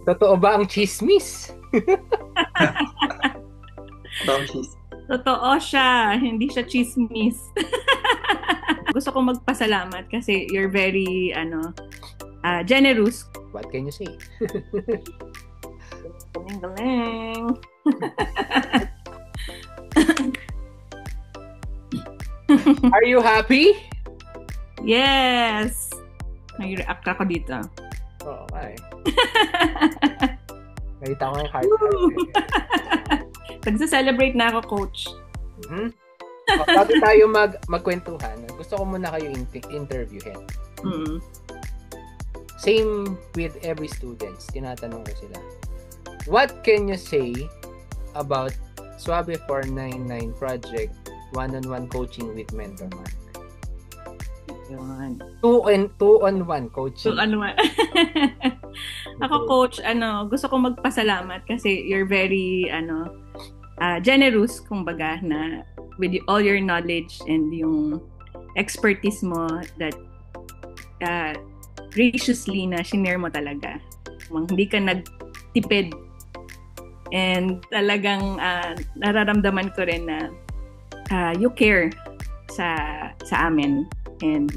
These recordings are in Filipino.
totoo ba ang chismis? Totoo siya, hindi siya chismis. Gusto ko magpasalamat kasi you're very generous. What can you say? Galing. Are you happy? Yes. Nag-react ako dito. Oo, okay. Nakita ko yung heart. Nagsa-celebrate na ako, coach. Mm-hmm. Bago tayo magkwentuhan, gusto ko muna kayo interviewin. Mm-hmm. Same with every students. Tinatanong ko sila. What can you say about Suave 499 project one-on-one coaching with Mentor Mark? Yun. 2-on-1 coaching. 2-on-1. Ako, coach, gusto ko magpasalamat kasi you're very generous, kumbaga, na with all your knowledge and yung expertise mo that graciously na shinare mo talaga. Hindi ka nagtipid. And talagang nararamdaman ko rin na you care sa amin and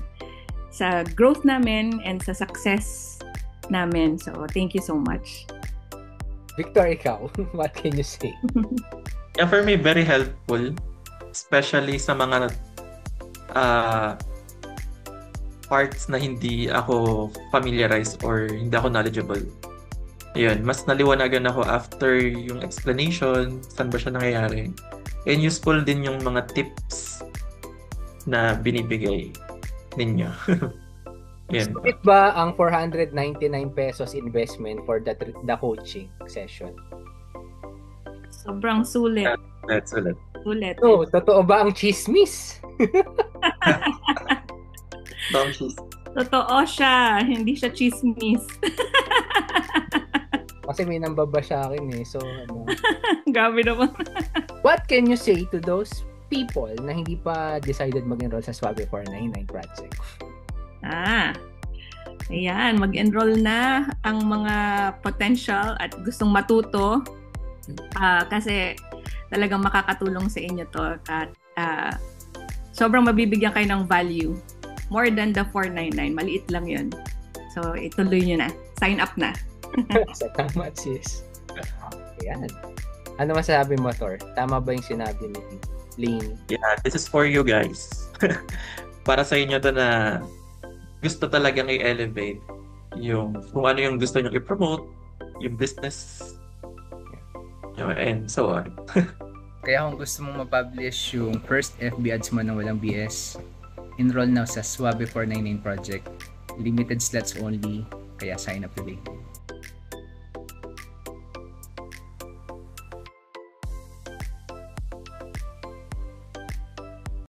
sa growth namin and sa success namin. So, thank you so much. Victor, ikaw, what can you say? Yeah, for me, very helpful. Especially sa mga parts na hindi ako familiarized or hindi ako knowledgeable. Ayun, mas naliwanagan ako after yung explanation, saan ba siya nangyayari. And useful din yung mga tips na binibigay ninyo. Yan. Sulit ba ang 499 pesos investment for the coaching session? Sobrang sulit. That's sulit. Sulit. So, totoo ba ang chismis? Totoo siya, hindi siya chismis. Kasi may nambaba sa akin eh. So, Grabe naman. What can you say to those people na hindi pa decided mag-enroll sa Suave 499 project? Ayan, mag-enroll na ang mga potential at gustong matuto kasi talagang makakatulong sa inyo to at sobrang mabibigyan kayo ng value. More than the 499, maliit lang yun. So, ituloy nyo na. Sign up na. Salamat, sis. Ayan. Ano masasabi mo, Thor? Tama ba yung sinabi ni Lainey? Yeah, this is for you guys. Para sa inyo to na gusto talagang i-elevate yung kung ano yung gusto nyo i-promote, yung business, and so on. Kaya kung gusto mong ma-publish yung first FB ads mo na walang BS, enroll now sa Suave 499 project. Limited slots only, kaya sign up today.